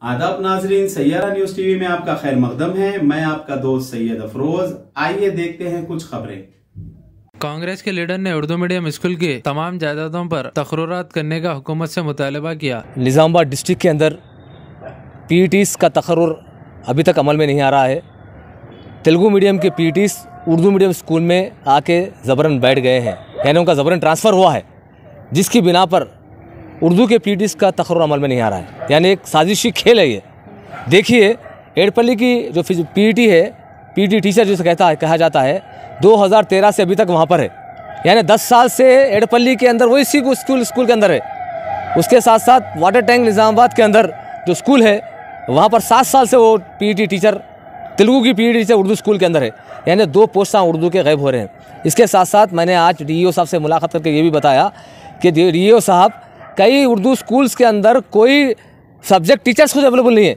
आदाब नाजरीन, Saiyaara news TV में आपका खैर मकदम है। मैं आपका दोस्त सैयद अफरोज। आइए देखते हैं कुछ खबरें। कांग्रेस के लीडर ने उर्दू मीडियम स्कूल की तमाम जायदादों पर तकर्रुरात करने का हुकूमत से मुतालबा किया। निज़ामाबाद डिस्ट्रिक्ट के अंदर पीईटीज़ का तकर्रुर अभी तक अमल में नहीं आ रहा है। तेलुगु मीडियम के पीईटीज़ उर्दू मीडियम स्कूल में आके ज़बरन बैठ गए हैं, यानी उनका ज़बरन ट्रांसफ़र हुआ है, जिसकी बिना पर उर्दू के पीईटीज़ का तकर्रुर अमल में नहीं आ रहा है। यानी एक साजिशी खेल है ये। देखिए, एडपल्ली की जो पीईटी है, पीईटी टीचर जिसे कहा जाता है, 2013 से अभी तक वहाँ पर है। यानी 10 साल से एडपल्ली के अंदर वही स्कूल के अंदर है। उसके साथ साथ वाटर टैंक निज़ामाबाद के अंदर जो स्कूल है, वहाँ पर 7 साल से वो पीईटी टीचर, तेलुगु की पीईटी टीचर उर्दू स्कूल के अंदर है। यानी 2 पोस्टां उर्दू के गायब हो रहे हैं। इसके साथ साथ मैंने आज डीईओ साहब से मुलाकात करके ये भी बताया कि डीईओ साहब, कई उर्दू स्कूल्स के अंदर कोई सब्जेक्ट टीचर्स खुद अवेलेबल नहीं है,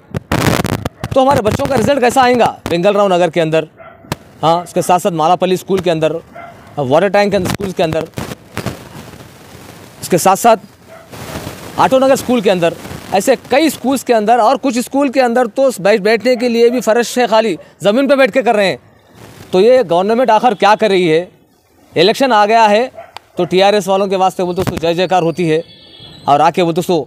तो हमारे बच्चों का रिजल्ट कैसा आएगा? बेंगलराव नगर के अंदर, हाँ, उसके साथ साथ मालापल्ली स्कूल के अंदर, वाटर टैंक स्कूल के अंदर, उसके साथ साथ आटो नगर स्कूल के अंदर, ऐसे कई स्कूल्स के अंदर। और कुछ स्कूल के अंदर तो बैठने के लिए भी फर्श है, खाली ज़मीन पे बैठ के कर रहे हैं। तो ये गवर्नमेंट आखिर क्या कर रही है? इलेक्शन आ गया है तो टीआरएस वालों के वास्ते बोलते तो जय जयकार होती है, और आके बोलते तो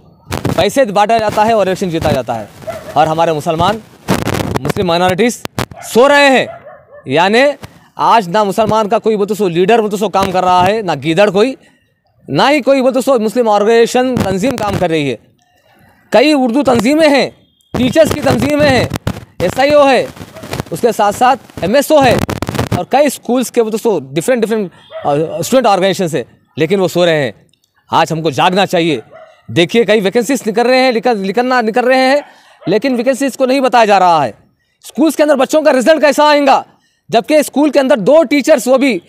पैसे बांटा जाता है और इलेक्शन जीता जाता है, और हमारे मुस्लिम माइनॉरिटीज़ सो रहे हैं। यानी आज ना मुसलमान का कोई बोलते सो लीडर बोलते सो काम कर रहा है, ना गीदड़ कोई, ना ही कोई बोलते सो मुस्लिम ऑर्गेनाइजेशन तंजीम काम कर रही है। कई उर्दू तंजीमें हैं, टीचर्स की तंजीमें हैं, SIO है, उसके साथ साथ MSO है, और कई स्कूल्स के बोलते सो डिफरेंट स्टूडेंट ऑर्गेनाइजेशन है, लेकिन वो सो रहे हैं। आज हमको जागना चाहिए। देखिए, कई वैकेंसीज निकल रहे हैं, लेकिन वैकेंसीज को नहीं बताया जा रहा है। स्कूल्स के अंदर बच्चों का रिजल्ट कैसा आएगा, जबकि स्कूल के अंदर 2 टीचर्स, वो भी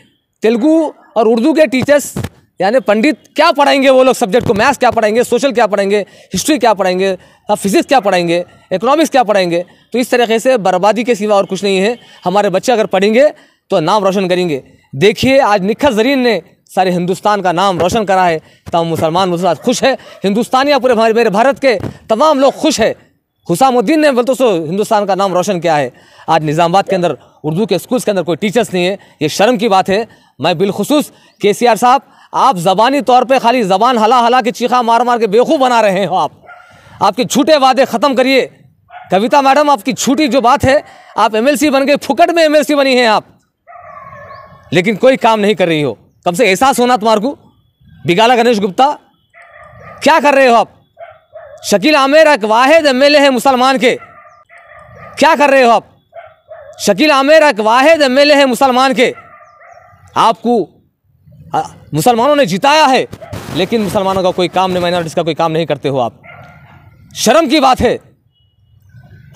तेलुगु और उर्दू के टीचर्स, यानी पंडित क्या पढ़ाएंगे वो लोग सब्जेक्ट को? मैथ्स क्या पढ़ाएंगे, सोशल क्या पढ़ाएंगे, हिस्ट्री क्या पढ़ाएंगे, फिजिक्स क्या पढ़ाएंगे, इकोनॉमिक्स क्या पढ़ाएंगे? तो इस तरीके से बर्बादी के सिवा और कुछ नहीं है। हमारे बच्चे अगर पढ़ेंगे तो नाम रोशन करेंगे। देखिए, आज निखत ज़रीन ने सारे हिंदुस्तान का नाम रोशन करा है। तमाम मुसलमान खुश है, हिंदुस्तानी पूरे मेरे भारत के तमाम लोग खुश है। हुसामुद्दीन ने बोलते सो हिंदुस्तान का नाम रोशन किया है। आज निज़ामाबाद के अंदर उर्दू के स्कूल्स के अंदर कोई टीचर्स नहीं है, ये शर्म की बात है। मैं बिलखुसूस KCR साहब, आप ज़बानी तौर पे खाली ज़बान हला के चीखा मार के बेवकूफ़ बना रहे हो। आपके झूठे वादे ख़त्म करिए। कविता मैडम, आपकी झूठी जो बात है, आप MLC बन गए, फुकट में MLC बनी हैं आप, लेकिन कोई काम नहीं कर रही हो। कम से एहसास होना तुम्हारे को। बिगाला गणेश गुप्ता, क्या कर रहे हो आप? शकील आमिर एक वाहिद MLA है मुसलमान के, क्या कर रहे हो आप? शकील आमिर एक वाहिद MLA है मुसलमान के, आपको मुसलमानों ने जिताया है, लेकिन मुसलमानों का कोई काम नहीं, माइनॉरिटीज़ का कोई काम नहीं करते हो आप। शर्म की बात है।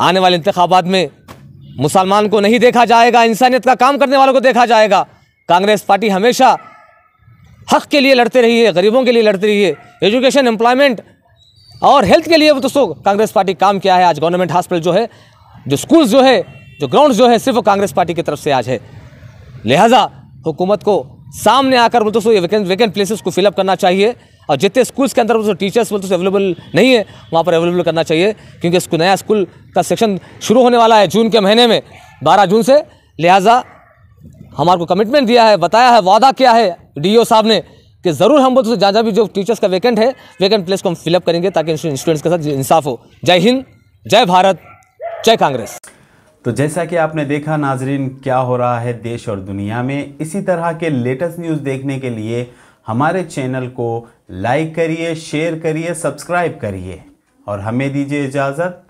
आने वाले इंतखाबात में मुसलमान को नहीं देखा जाएगा, इंसानियत का काम करने वालों को देखा जाएगा। कांग्रेस पार्टी हमेशा हक के लिए लड़ते रही है, गरीबों के लिए लड़ती रही है, एजुकेशन, एम्प्लॉयमेंट और हेल्थ के लिए वो दोस्तों कांग्रेस पार्टी काम किया है। आज गवर्नमेंट हॉस्पिटल जो है, जो स्कूल्स जो है, जो ग्राउंड जो है, सिर्फ कांग्रेस पार्टी की तरफ से आज है। लिहाजा हुकूमत को सामने आकर बोलते ये वैकेंट प्लेसेस को फिलअप करना चाहिए, और जितने स्कूल्स के अंदर टीचर्स बोलते अवेलेबल नहीं है, वहाँ पर अवेलेबल करना चाहिए, क्योंकि इसको नया स्कूल का सेक्शन शुरू होने वाला है जून के महीने में, 12 जून से। लिहाजा हमारे को कमिटमेंट दिया है, बताया है, वादा किया है DO साहब ने कि ज़रूर हम बोलते जहाँ भी जो टीचर्स का वैकेंट है, वैकेंट प्लेस को हम फिलअप करेंगे, ताकि स्टूडेंट्स के साथ इंसाफ हो। जय हिंद, जय भारत, जय कांग्रेस। तो जैसा कि आपने देखा नाजरीन, क्या हो रहा है देश और दुनिया में। इसी तरह के लेटेस्ट न्यूज़ देखने के लिए हमारे चैनल को लाइक करिए, शेयर करिए, सब्सक्राइब करिए, और हमें दीजिए इजाज़त।